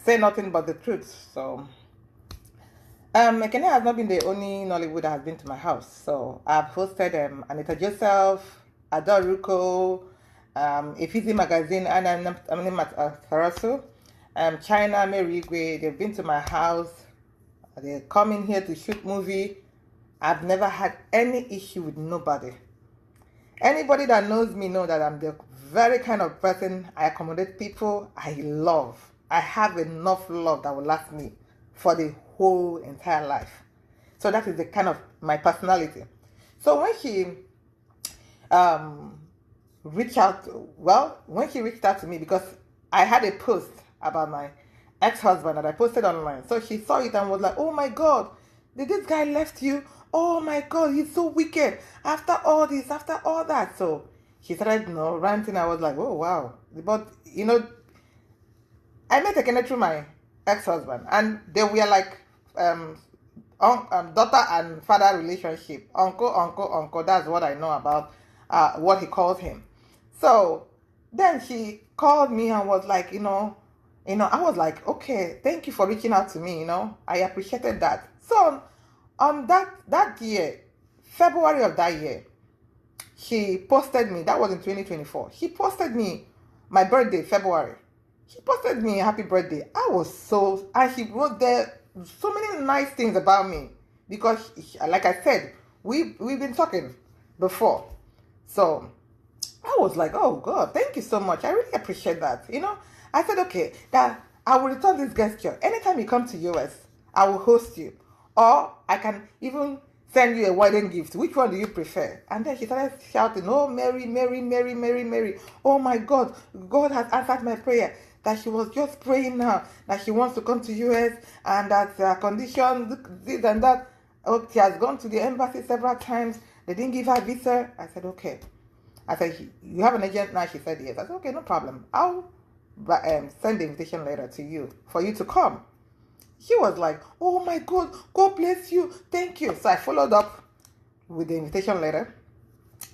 say nothing but the truth. So, Ekene has not been the only Nollywood that has been to my house. So I've hosted Anita Joseph, Adore Ruko, Efizi Magazine, and I'm Tarasu, China, Mary Igwe. They've been to my house. They come in here to shoot movie. I've never had any issue with nobody. Anybody that knows me know that I'm the very kind of person I accommodate people. I love. I have enough love that will last me for the whole entire life. So that is the kind of my personality. So when she reached out to me, because I had a post about my ex-husband that I posted online. So she saw it and was like, oh my God, did this guy left you? Oh my God, he's so wicked. After all this, after all that. So she started, ranting. I was like, oh wow. But, I met Ekene through my ex-husband, and they were like daughter and father relationship. Uncle. That's what I know about what he calls him. So then she called me and was like, I was like, okay, thank you for reaching out to me. I appreciated that. So that year, February of that year, she posted me. That was in 2024. She posted me my birthday, February. She posted me a happy birthday. And she wrote there so many nice things about me, because, like I said, we've been talking before. So I was like, oh God, thank you so much. I really appreciate that. I said, okay, that I will return this gesture. Anytime you come to US, I will host you. Or I can even send you a wedding gift. Which one do you prefer? And then she started shouting, oh, Mary, Mary, Mary, Mary, Mary. Oh my God, God has answered my prayer. That she was just praying now, that she wants to come to US, and that her condition, this and that. Oh, she has gone to the embassy several times. They didn't give her a visa. I said, okay. I said, you have an agent now? She said, yes. I said, okay, no problem. I'll send the invitation letter to you for you to come. She was like, oh my God, God bless you. Thank you. So I followed up with the invitation letter.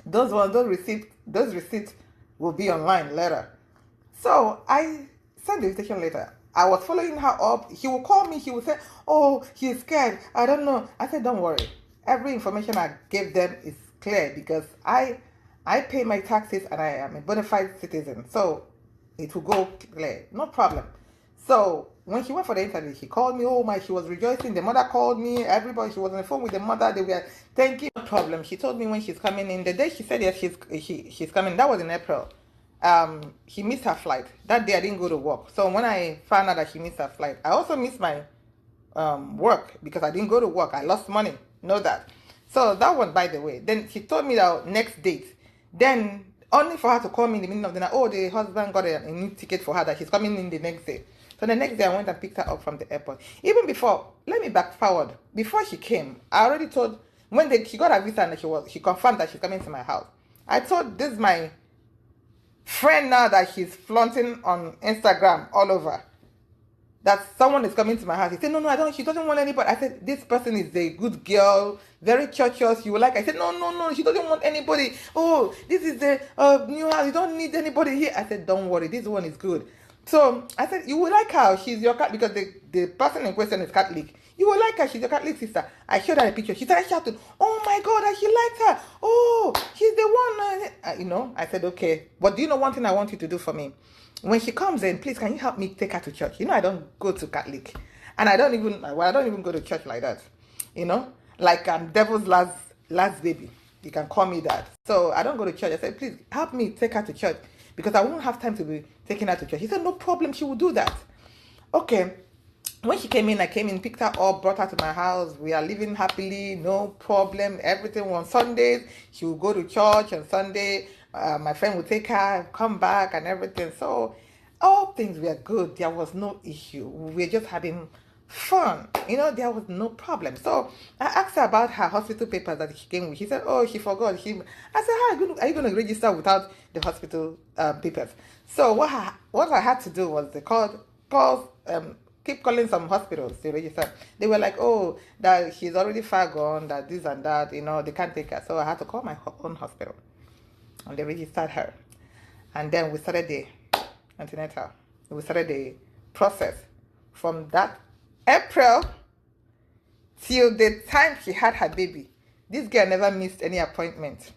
Those receipts will be online later. So I sent the invitation letter. I was following her up. She will call me. She will say, oh, she's scared. I don't know. I said, don't worry. Every information I gave them is clear, because I pay my taxes and I am a bona fide citizen. So it will go clear. No problem. So when she went for the interview, she called me. She was rejoicing. The mother called me. Everybody, she was on the phone with the mother. They were thanking. No problem. She told me when she's coming in. The day she said yes, she's coming. That was in April. She missed her flight. That day I didn't go to work. So when I found out that she missed her flight, I also missed my work, because I didn't go to work. I lost money. Know that. So that one, by the way. Then she told me that next date. Then only for her to call me in the middle of the night. Oh, the husband got a new ticket for her that she's coming in the next day. So the next day I went and picked her up from the airport. Even before, let me back forward. Before she came, I already told, she got her visa and she confirmed that she's coming to my house. I told this my friend now that she's flaunting on Instagram all over, that someone is coming to my house. He said, no, she doesn't want anybody. I said, this person is a good girl, very churchious. You will like. I said, no, she doesn't want anybody. Oh, this is the new house. You don't need anybody here. I said, don't worry, this one is good. So I said, you will like her. She's your Catholic, because the person in question is Catholic. You will like her. She's your Catholic sister. I showed her a picture. She started shouting, oh my God, she likes her. Oh, she's the one. I said, okay. But do you know one thing I want you to do for me? When she comes in, please, can you help me take her to church? I don't go to Catholic. And I don't even go to church like that. Like I'm devil's last baby. You can call me that. So I don't go to church. I said, please help me take her to church, because I won't have time to be taking her to church. He said, no problem, she will do that. Okay. When she came in, I came in, picked her up, brought her to my house. We are living happily, no problem. Everything on Sundays. She will go to church on Sunday. My friend would take her, come back and everything. So all things were good. There was no issue. We were just having fun. There was no problem. So I asked her about her hospital papers that she came with. She said, oh, she forgot. I said, how are you going to register without the hospital papers? So what I had to do was keep calling some hospitals to register. They were like, oh, that she's already far gone, that this and that, they can't take her. So I had to call my own hospital. And they registered her. And then we started the antenatal. We started the process from that April till the time she had her baby, this girl never missed any appointment.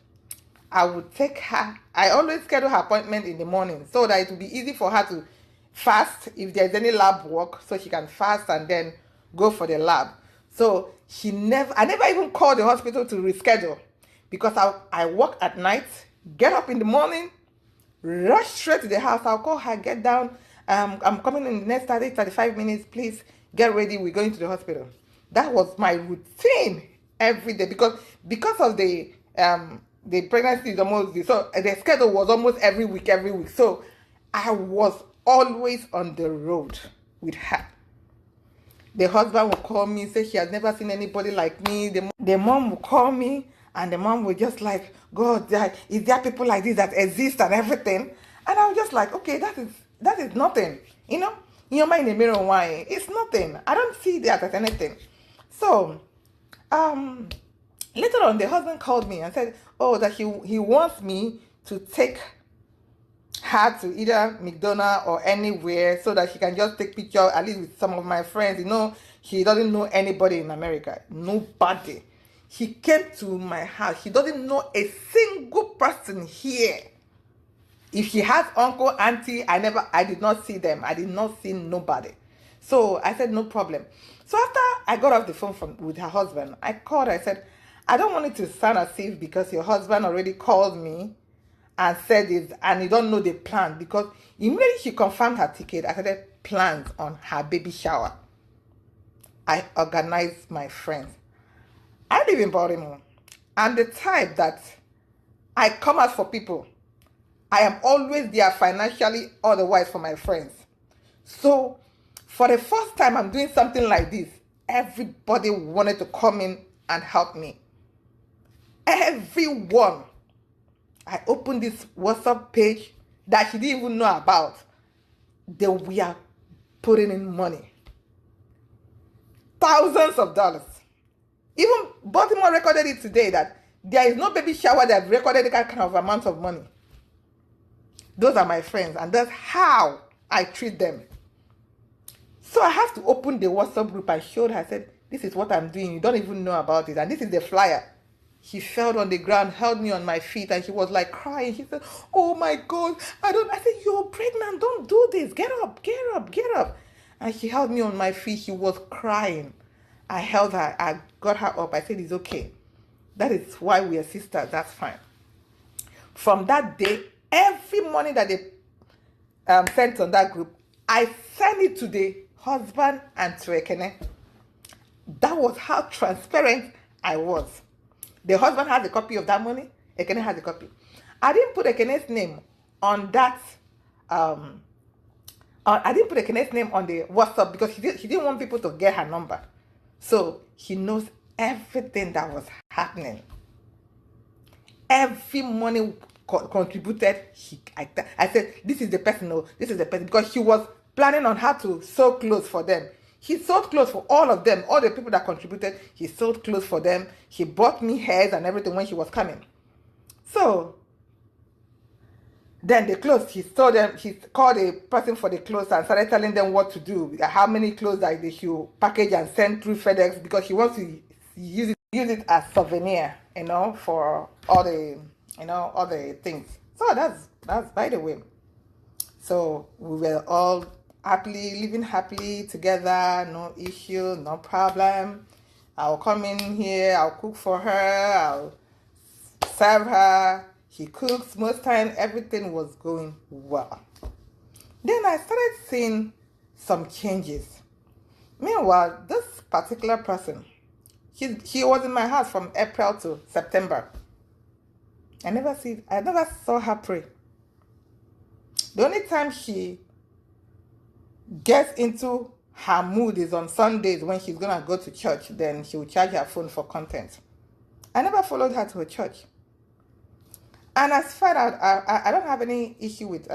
I would take her. I always schedule her appointment in the morning so that it will be easy for her to fast if there's any lab work, so she can fast and then go for the lab. So I never even called the hospital to reschedule, because I work at night, get up in the morning, rush straight to the house. I'll call her, get down. I'm coming in the next 35 minutes. Please get ready. We're going to the hospital. That was my routine every day, because of the pregnancy is almost, so the schedule was almost every week. So I was always on the road with her. The husband would call me, say she has never seen anybody like me. The mom would call me, and the mom would just like, God, is there people like this that exist and everything? And I was just like, okay, that is nothing. In your mind, in the mirror, why? It's nothing. I don't see that as anything. So, later on, the husband called me and said, oh, that he wants me to take her to either McDonald's or anywhere so that she can just take picture at least with some of my friends. He doesn't know anybody in America. Nobody. He came to my house. He doesn't know a single person here. If she has uncle, auntie, I did not see them. I did not see nobody. So I said, no problem. So after I got off the phone with her husband, I called her. I said, I don't want it to sound as if because your husband already called me and said it, and you don't know the plan, because immediately she confirmed her ticket, I started plans on her baby shower. I organized my friends. I live in Baltimore. I'm the type that I come out for people. I am always there financially, otherwise for my friends. So for the first time I'm doing something like this, everybody wanted to come in and help me. Everyone. I opened this WhatsApp page that she didn't even know about. They were putting in money. Thousands of dollars. Even Baltimore recorded it today that there is no baby shower that have recorded that kind of amount of money. Those are my friends, and that's how I treat them. So I have to open the WhatsApp group and showed her, I said, this is what I'm doing. You don't even know about it. And this is the flyer. She fell on the ground, held me on my feet, and she was like crying. She said, oh my God, I said, you're pregnant, don't do this. Get up. And she held me on my feet. She was crying. I held her, I got her up. I said, it's okay. That is why we are sisters, that's fine. From that day, every money that they sent on that group, I sent it to the husband and to Ekene. That was how transparent I was. The husband has a copy of that money. Ekene has a copy. I didn't put Ekene's name on that. I didn't put Ekene's name on the WhatsApp because she didn't want people to get her number. So he knows everything that was happening. Every money contributed. I said, this is the person. No, this is the person, because she was planning on how to sew clothes for them. He sold clothes for all of them, all the people that contributed. He sold clothes for them. He bought me hairs and everything when she was coming. So then the clothes, he sold them. He called a person for the clothes and started telling them what to do, how many clothes that they should package and send through FedEx, because he wants to use it as souvenir, for all the things. So that's by the way. So we were all living happily together, no issue, no problem. I'll come in here, I'll cook for her, I'll serve her. She cooks most time, everything was going well. Then I started seeing some changes. Meanwhile, this particular person, she was in my house from April to September. I never saw her pray. The only time she gets into her mood is on Sundays when she's gonna go to church. Then she will charge her phone for content. I never followed her to a church. And as far as I don't have any issue with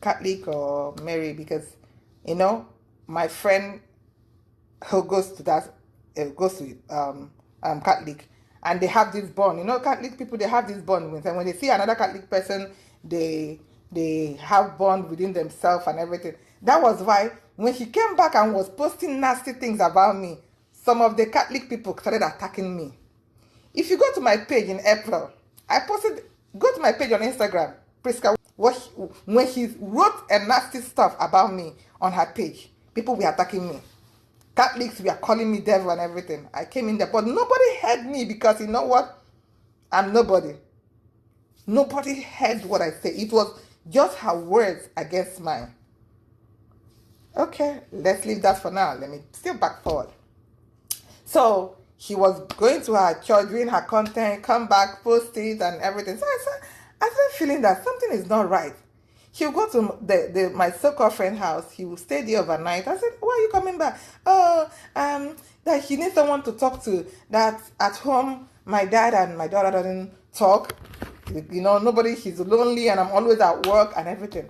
Catholic or Mary, because my friend who goes to Catholic, and they have this bond. Catholic people, they have this bond with them. When they see another Catholic person, they they have bond within themselves and everything. That was why when she came back and was posting nasty things about me, some of the Catholic people started attacking me. If you go to my page in April, I posted, go to my page on Instagram, Priska, when she wrote a nasty stuff about me on her page, people were attacking me. Catholics were calling me devil and everything. I came in there, but nobody heard me because you know what? I'm nobody. Nobody heard what I said. It was just her words against mine. Okay, let's leave that for now. Let me still back forward. So she was going to her church, doing her content, come back, post it and everything. So I started feeling that something is not right. He would go to my so-called friend's house. He would stay there overnight. I said, why are you coming back? Oh, that he needs someone to talk to. That at home, my dad and my daughter doesn't talk. You know, nobody, he's lonely and I'm always at work and everything.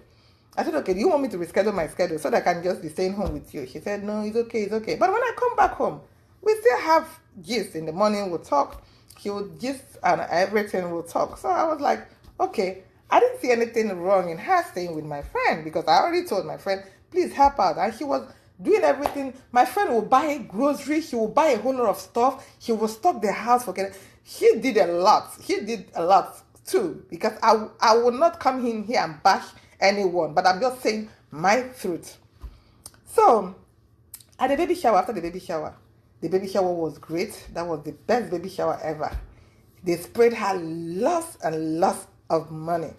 I said, okay, do you want me to reschedule my schedule so that I can just be staying home with you? She said, no, it's okay, it's okay. But when I come back home, we still have gist. In the morning, we'll talk. He would gist and everything, we'll talk. So I was like, okay. I didn't see anything wrong in her staying with my friend because I already told my friend, please help out. And she was doing everything. My friend will buy groceries. She will buy a whole lot of stuff. She will stock the house for getting. She did a lot. She did a lot too because I will not come in here and bash anyone, but I'm just saying my truth. So at the baby shower, after the baby shower was great. That was the best baby shower ever. They sprayed her lots and lots of money.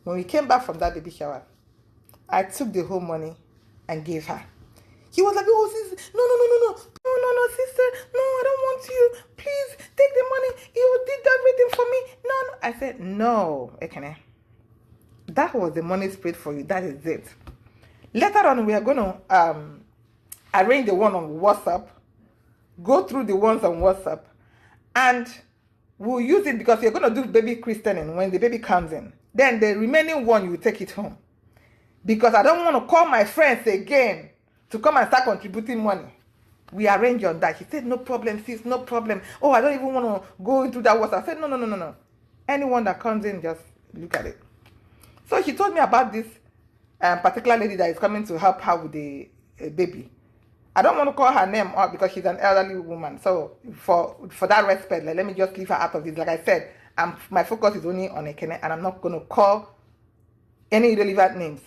When we came back from that baby shower, I took the whole money and gave her. He was like, oh, sister, no, sister, no, I don't want you. Please take the money. You did everything for me. No. I said, no, Ekene. That was the money sprayed for you. That is it. Later on, we are going to arrange the one on WhatsApp, go through the ones on WhatsApp, and we'll use it because you're going to do baby christening when the baby comes in. Then the remaining one, you take it home. Because I don't want to call my friends again to come and start contributing money. We arrange on that. She said, no problem, sis, no problem. Oh, I don't even want to go into that WhatsApp. I said, no. Anyone that comes in, just look at it. So she told me about this particular lady that is coming to help her with the baby. I don't want to call her name out because she's an elderly woman. So for that respect, let me just leave her out of this. Like I said, my focus is only on Ekene and I'm not going to call any irrelevant names.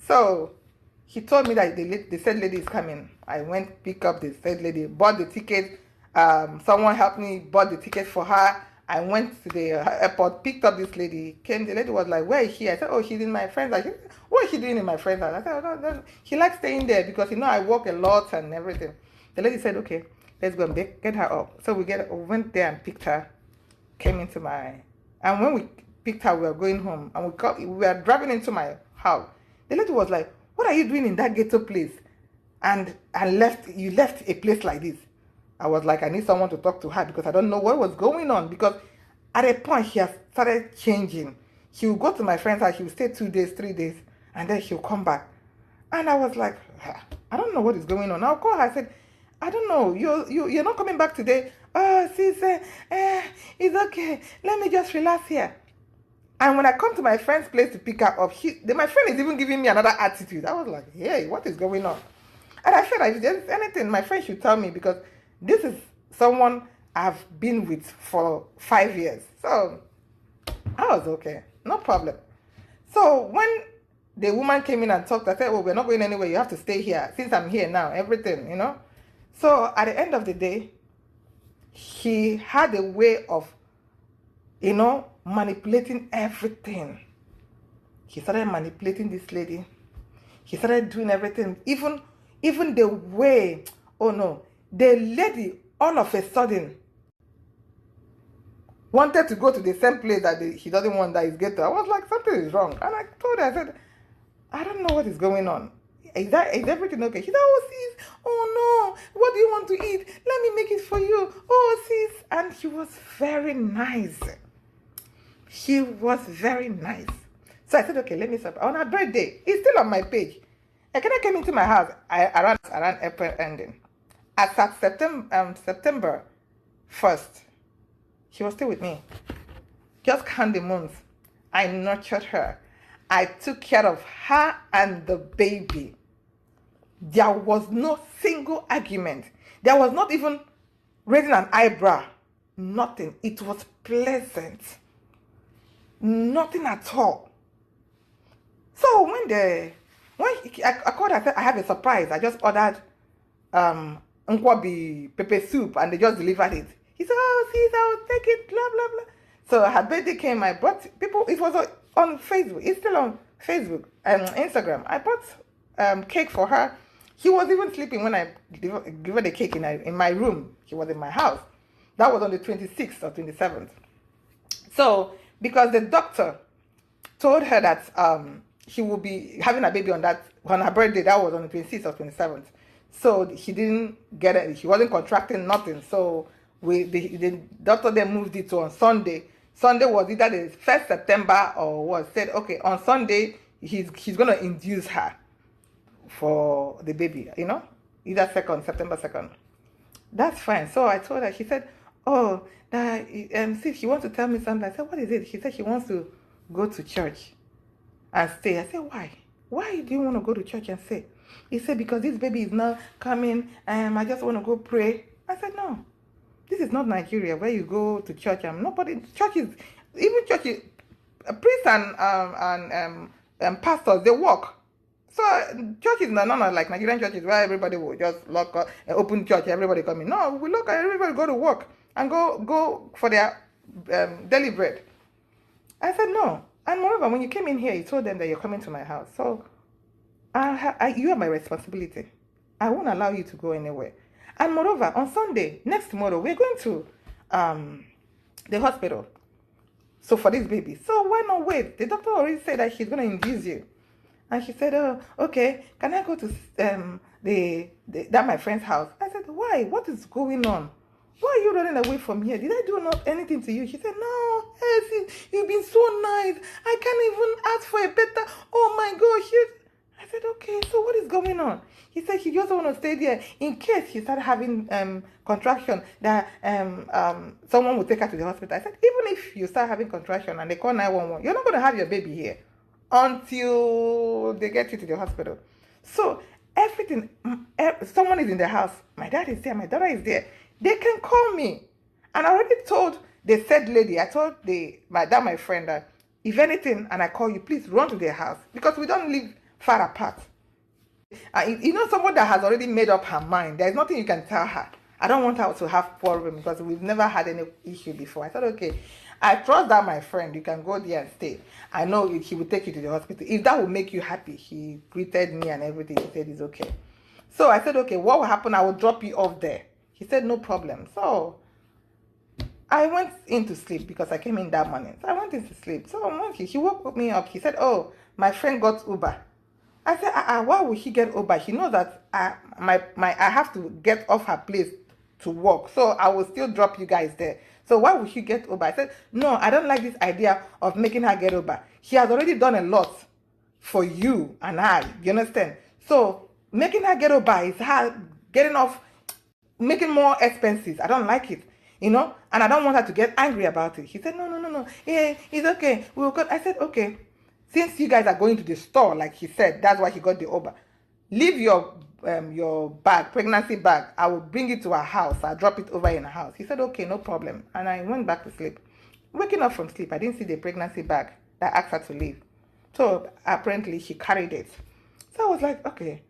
So he told me that the said lady is coming. I went pick up the said lady, bought the ticket. Someone helped me, bought the ticket for her. I went to the airport, picked up this lady, came. The lady was like, where is she? I said, oh, she's in my friend's house. What is she doing in my friend's house? I said, oh, no. She likes staying there because, I work a lot and everything. The lady said, okay, let's go and get her up. So we went there and picked her, came into and when we picked her, we were going home. And we were driving into my house. The lady was like, what are you doing in that ghetto place? And you left a place like this. I was like, I need someone to talk to her because I don't know what was going on. Because at a point, she has started changing. She will go to my friend's house. She will stay 2 days, 3 days, and then she'll come back. And I was like, I don't know what is going on. I'll call her. I said, I don't know. You're not coming back today. Oh, sis, it's okay. Let me just relax here. And when I come to my friend's place to pick her up, my friend is even giving me another attitude. I was like, hey, what is going on? And I said, if there's anything, my friend should tell me because this is someone I've been with for 5 years. So I was okay. No problem. So when the woman came in and talked, I said, well, we're not going anywhere. You have to stay here. Since I'm here now, everything, So at the end of the day, he had a way of, manipulating everything. He started manipulating this lady. He started doing everything. Even the way, the lady all of a sudden wanted to go to the same place that he doesn't want that is ghetto. I was like, something is wrong. And I told her, I said, I don't know what is going on. Is everything okay? She said, oh, sis, oh no, what do you want to eat? Let me make it for you. Oh, sis. And she was very nice. She was very nice. So I said, okay, let me stop. On her birthday, it's still on my page. Ekene came into my house around April ending. At September 1st, she was still with me. Just count the months. I nurtured her. I took care of her and the baby. There was no single argument. There was not even raising an eyebrow. Nothing. It was pleasant. Nothing at all. So when I called, I said, I have a surprise. I just ordered nkwobi pepper soup and they just delivered it. He said, oh, sis, I'll take it, blah, blah, blah. So her birthday came, I brought people, it was on Facebook. It's still on Facebook and Instagram. I bought cake for her. He was even sleeping when I gave her the cake in my room. He was in my house. That was on the 26th or 27th. So, because the doctor told her that she will be having a baby on her birthday, that was on the 26th or 27th. So she didn't get it. She wasn't contracting nothing. So the doctor then moved it to on Sunday. Sunday was either the 1st September or was said, okay, on Sunday, he's going to induce her for the baby, either September 2nd. That's fine. So I told her, she said, oh, see, she wants to tell me something. I said, what is it? She said she wants to go to church and stay. I said, why? Why do you want to go to church and stay? He said, because this baby is not coming and I just want to go pray. I said, no, this is not Nigeria where you go to church and nobody, churches, priests and pastors, they work. So churches are not like Nigerian churches where everybody will just lock up, open church, everybody come in. No, we look at everybody go to work and go for their daily bread. I said, no. And moreover, when you came in here, you told them that you're coming to my house. So you are my responsibility. I won't allow you to go anywhere. And moreover, on Sunday, next tomorrow, we're going to the hospital. So for this baby. So why not wait? The doctor already said that she's going to induce you. And she said, oh, okay, can I go to that my friend's house? I said, why? What is going on? Why are you running away from here? Did I do not anything to you? She said, no, Elsie, you've been so nice. I can't even ask for a better. Oh my gosh. I said, okay, so what is going on? He said she just want to stay there in case she started having contraction that someone will take her to the hospital. I said, even if you start having contraction and they call 911, you're not going to have your baby here until they get you to the hospital. So everything, someone is in the house. My dad is there. My daughter is there. They can call me. And I already told the said lady, I told my friend that if anything, and I call you, please run to their house because we don't live far apart. Someone that has already made up her mind, there's nothing you can tell her. I don't want her to have problem because we've never had any issue before. I thought, okay, I trust that my friend, you can go there and stay. I know he will take you to the hospital. If that will make you happy, he greeted me and everything. He said it's okay. So I said, okay, what will happen? I will drop you off there. He said, no problem. So I went into sleep because I came in that morning. So I went into sleep. So when he woke me up, he said, oh, my friend got Uber. I said, why would she get Uber? She knows that I have to get off her place to work. So I will still drop you guys there. So why would she get Uber? I said, no, I don't like this idea of making her get Uber. She has already done a lot for you and I. You understand? So making her get Uber is her getting off, making more expenses. I don't like it. And I don't want her to get angry about it. He said, no. Yeah, it's okay. We'll go. I said, okay. Since you guys are going to the store, like he said, that's why he got the Uber. Leave your bag, pregnancy bag. I will bring it to her house. I'll drop it over in her house. He said, okay, no problem. And I went back to sleep. Waking up from sleep, I didn't see the pregnancy bag that asked her to leave. So apparently she carried it. So I was like, okay,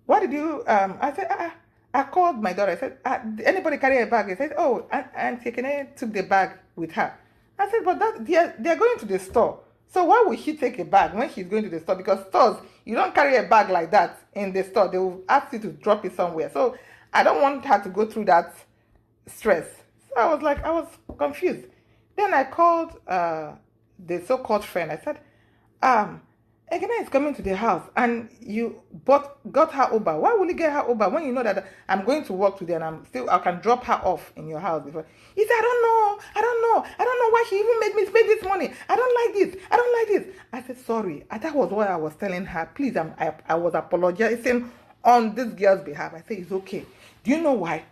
what did you, I said, I called my daughter. I said, did anybody carry a bag? He said, oh, and Ekene took the bag with her. I said, but they're going to the store. So why would she take a bag when she's going to the store? Because stores, you don't carry a bag like that in the store. They will ask you to drop it somewhere. So I don't want her to go through that stress. So I was confused. Then I called the so-called friend. I said, Ekene is coming to the house and you got her Uber. Why will you get her Uber when you know that I'm going to work today and I can drop her off in your house before? He said, I don't know why she even made me spend this money. I don't like this. I said, sorry. That was what I was telling her. Please, I was apologizing on this girl's behalf. I said, it's okay. Do you know why?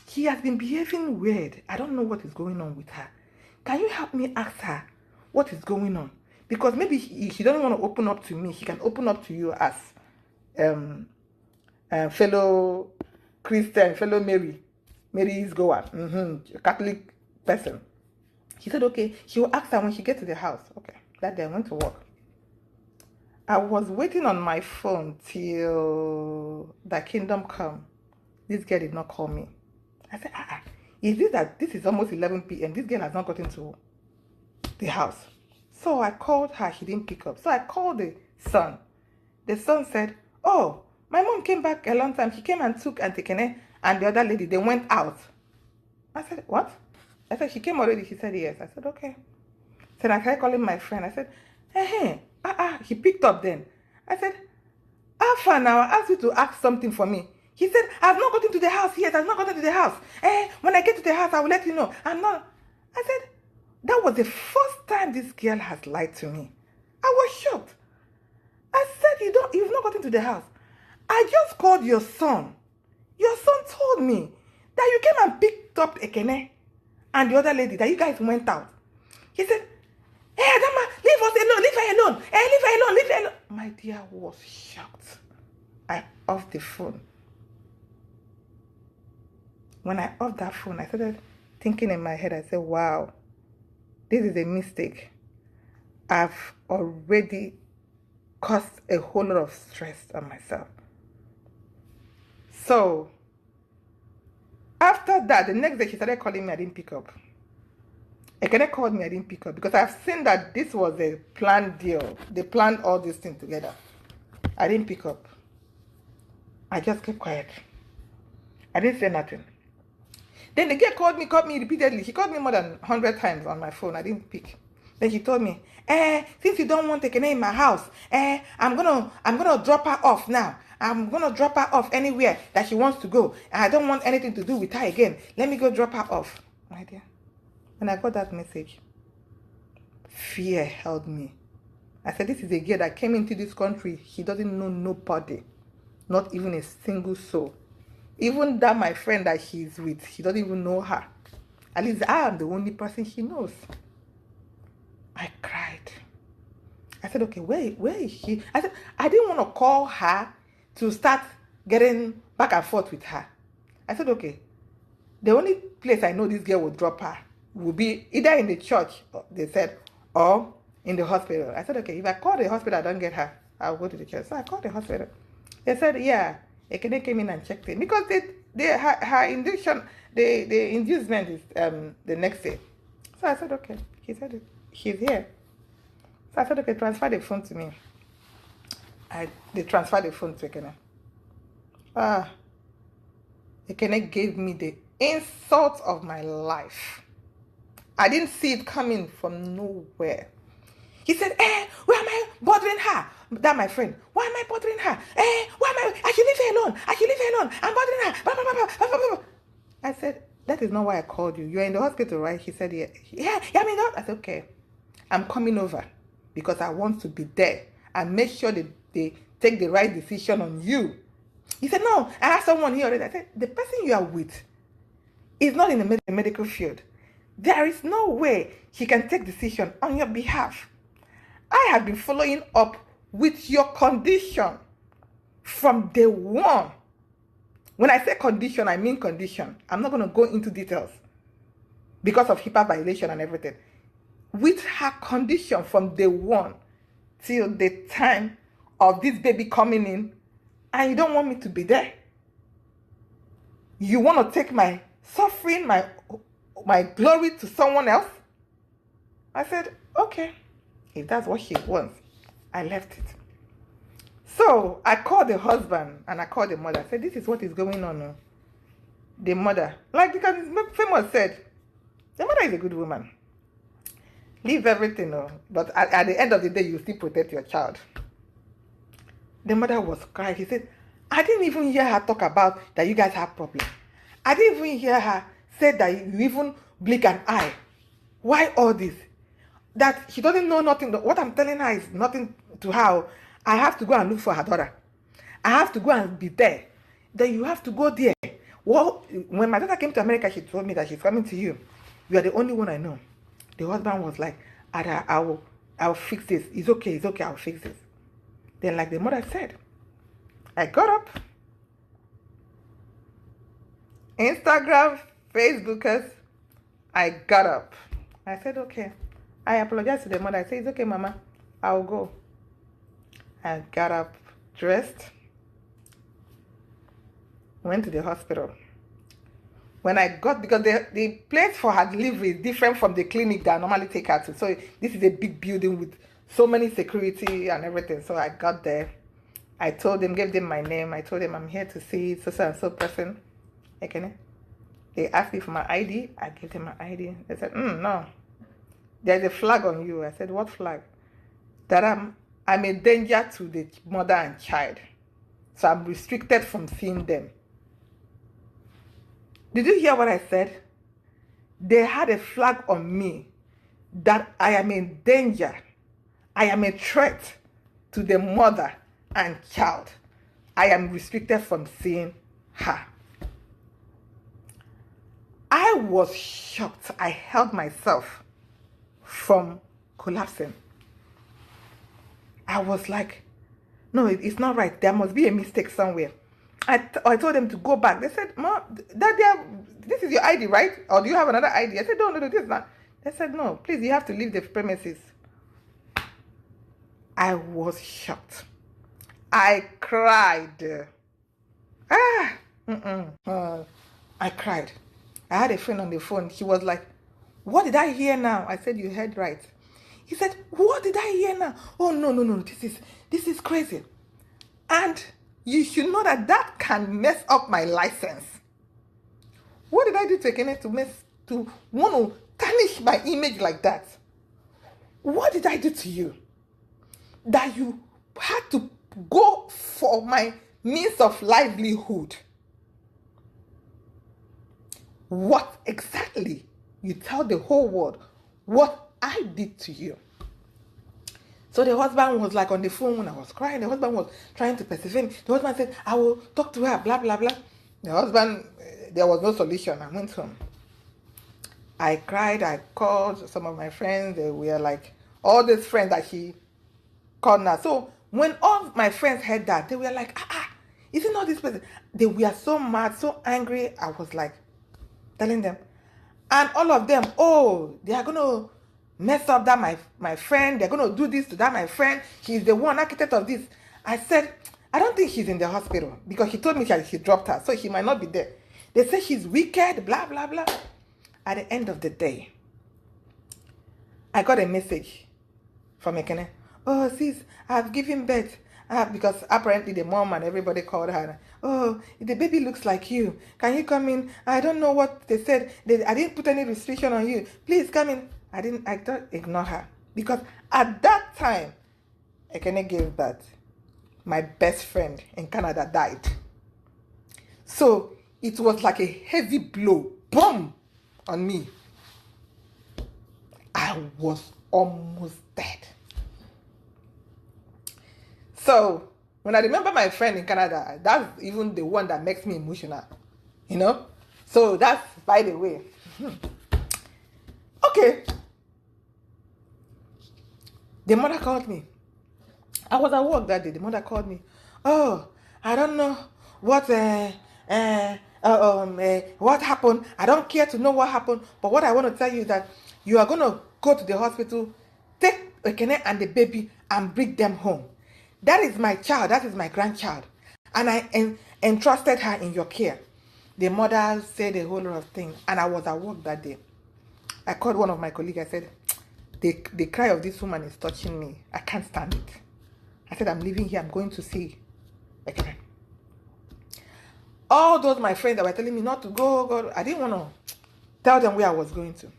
She has been behaving weird. I don't know what is going on with her. Can you help me ask her what is going on? because maybe she doesn't want to open up to me. She can open up to you as fellow Christian, fellow Mary's goer, Catholic person. She said, okay, she will ask her when she gets to the house. Okay, that day I went to work. I was waiting on my phone till the kingdom come. This girl did not call me. I said, is this that this is almost 11 p.m. This girl has not gotten to the house. So I called her, she didn't pick up. So I called the son. The son said, oh, my mom came back a long time. She came and took Auntie Ekene and the other lady. They went out. I said, what? I said, she came already. She said, yes. I said, okay. Said, I tried calling my friend. I said, hey. He picked up then. I said, Alpha, now I asked you to ask something for me. He said, I've not gotten to the house yet. I've not gotten to the house. When I get to the house, I will let you know. I'm not. I said, that was the first time this girl has lied to me. I was shocked. I said, you've not gotten to the house. I just called your son. Your son told me that you came and picked up Ekene and the other lady, that you guys went out. He said, hey, Adama, leave us alone, leave her alone. Leave her alone, leave her alone. My dear was shocked. I off the phone. When I off that phone, I started thinking in my head, I said, wow, this is a mistake. I've already caused a whole lot of stress on myself. So, after that, the next day she started calling me, I didn't pick up. Ekene called me, I didn't pick up because I've seen that this was a planned deal. They planned all these things together. I didn't pick up. I just kept quiet. I didn't say nothing. Then the girl called me repeatedly. She called me more than 100 times on my phone. I didn't pick. Then she told me, since you don't want Ekene in my house, I'm gonna drop her off now. I'm gonna drop her off anywhere that she wants to go. I don't want anything to do with her again. Let me go drop her off. My dear. When I got that message, fear held me. I said, this is a girl that came into this country. She doesn't know nobody. Not even a single soul. Even that my friend that she's with, she doesn't even know her. At least I am the only person she knows. I cried. I said, okay, where is she? I said, I didn't want to call her to start getting back and forth with her. I said, okay, the only place I know this girl will drop her will be either in the church, they said, or in the hospital. I said, okay, if I call the hospital, I don't get her, I'll go to the church. So I called the hospital. They said, yeah, Ekene came in and checked in. Because her induction, the inducement is the next day. So I said, okay. He said, she's here. So I said, okay, transfer the phone to me. They transferred the phone to Ekene. Ekene gave me the insult of my life. I didn't see it coming from nowhere. He said, why am I bothering her? That my friend. Why am I bothering her? Why am I should leave her alone. I should leave her alone. I'm bothering her. Blah, blah, blah, blah. I said, that is not why I called you. You're in the hospital, right? He said, yeah. I mean, I said, okay. I'm coming over because I want to be there and make sure that they take the right decision on you. He said, no, I have someone here already. I said, the person you are with is not in the medical field. There is no way he can take decision on your behalf. I have been following up with your condition from day one. When I say condition, I mean condition. I'm not going to go into details because of HIPAA violation and everything. With her condition from day one till the time of this baby coming in, and you don't want me to be there. You want to take my suffering, my glory to someone else? I said, okay, if that's what she wants. I left it. So I called the husband and I called the mother. I said, this is what is going on. The mother, like because famous said, the mother is a good woman. Leave everything, but at the end of the day, you still protect your child. The mother was crying. She said, I didn't even hear her talk about that you guys have problems. I didn't even hear her say that you even blink an eye. Why all this? That she doesn't know nothing. What I'm telling her is nothing to her. I have to go and look for her daughter. I have to go and be there. Then you have to go there. Well, when my daughter came to America, she told me that she's coming to you. You are the only one I know. The husband was like, Ada, I will I'll fix this. It's okay, I'll fix this. Then, like the mother said, I got up. Instagram, Facebookers, I got up. I said, okay. I apologized to the mother. I said, it's okay, Mama. I'll go. I got up, dressed, went to the hospital. When I got, because the place for her delivery is different from the clinic that I normally take her to. So this is a big building with so many security and everything. So I got there. I told them, gave them my name. I told them I'm here to see so and so person. Ekene. They asked me for my ID. I gave them my ID. They said, no. There's a flag on you. I said, what flag? That I'm a danger to the mother and child. So I'm restricted from seeing them. Did you hear what I said? They had a flag on me that I am in danger. I am a threat to the mother and child. I am restricted from seeing her. I was shocked. I held myself from collapsing. I was like, no, it's not right. There must be a mistake somewhere. I told them to go back. They said, Mom, this is your ID, right? Or do you have another ID? I said, no, this is not. They said, no, please, you have to leave the premises. I was shocked. I cried. I cried. I had a friend on the phone. He was like, what did I hear now? I said, you heard right. He said, what did I hear now? Oh, no, this is crazy. And you should know that can mess up my license. What did I do to Ekene to want to tarnish my image like that? What did I do to you? That you had to go for my means of livelihood? What exactly? You tell the whole world what I did to you. So the husband was like on the phone when I was crying. The husband was trying to persevere. The husband said, I will talk to her, blah, blah, blah. The husband, there was no solution. I went home. I cried. I called some of my friends. They were like, all these friends that he called now. So when all my friends heard that, they were like, isn't not this person? They were so mad, so angry. I was like, telling them. And all of them, they are going to mess up that my friend. They're going to do this to that my friend. He's the one architect of this. I said, I don't think she's in the hospital because he told me he dropped her. So he might not be there. They say she's wicked, blah, blah, blah. At the end of the day, I got a message from Ekene. Oh, sis, I've given birth. Because apparently the mom and everybody called her. Oh, the baby looks like you. Can you come in? I don't know what they said. I didn't put any restriction on you. Please come in. I thought ignore her. Because at that time, Ekene gave birth. My best friend in Canada died. So it was like a heavy blow. Boom! On me. I was almost dead. So, when I remember my friend in Canada, that's even the one that makes me emotional, So, that's by the way. Okay. The mother called me. I was at work that day. The mother called me. Oh, I don't know what happened. I don't care to know what happened. But what I want to tell you is that you are going to go to the hospital, take Ekene and the baby and bring them home. That is my child. That is my grandchild. And I entrusted her in your care. The mother said a whole lot of things. And I was at work that day. I called one of my colleagues. I said, the cry of this woman is touching me. I can't stand it. I said, I'm leaving here. I'm going to see Ekene. All those my friends that were telling me not to go, I didn't want to tell them where I was going to.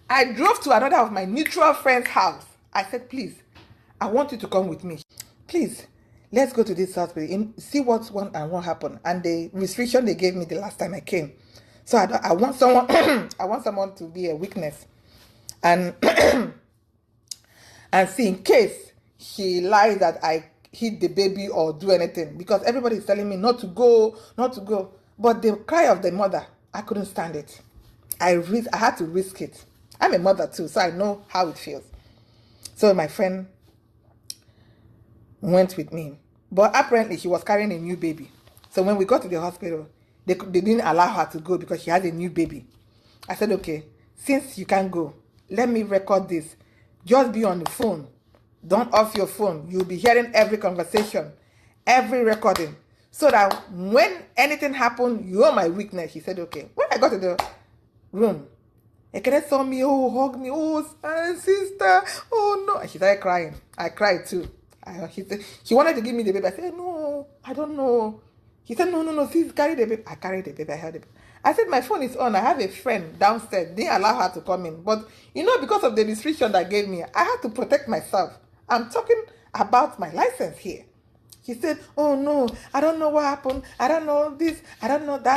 I drove to another of my mutual friend's house. I said, please, I want you to come with me. Please, let's go to this hospital and see what's going and what happened. And the restriction they gave me the last time I came. So I want someone I want someone to be a witness. And and see in case she lies that I hit the baby or do anything. Because everybody is telling me not to go. But the cry of the mother, I couldn't stand it. I had to risk it. I'm a mother too, so I know how it feels. So my friend went with me. But apparently she was carrying a new baby. So when we got to the hospital, they didn't allow her to go because she had a new baby. I said, okay, since you can't go, let me record this. Just be on the phone. Don't off your phone. You'll be hearing every conversation, every recording. So that when anything happened, you're my witness. She said, okay. When I got to the room, Ekene saw me, oh, hug me, oh, sister, oh no. And she started crying. I cried too. She wanted to give me the baby. I said, no, I don't know. He said, no, please carry the baby. I carried the baby. I held the baby. I said, my phone is on. I have a friend downstairs. Didn't allow her to come in. But, because of the restriction that gave me, I had to protect myself. I'm talking about my license here. He said, oh no, I don't know what happened. I don't know this. I don't know that.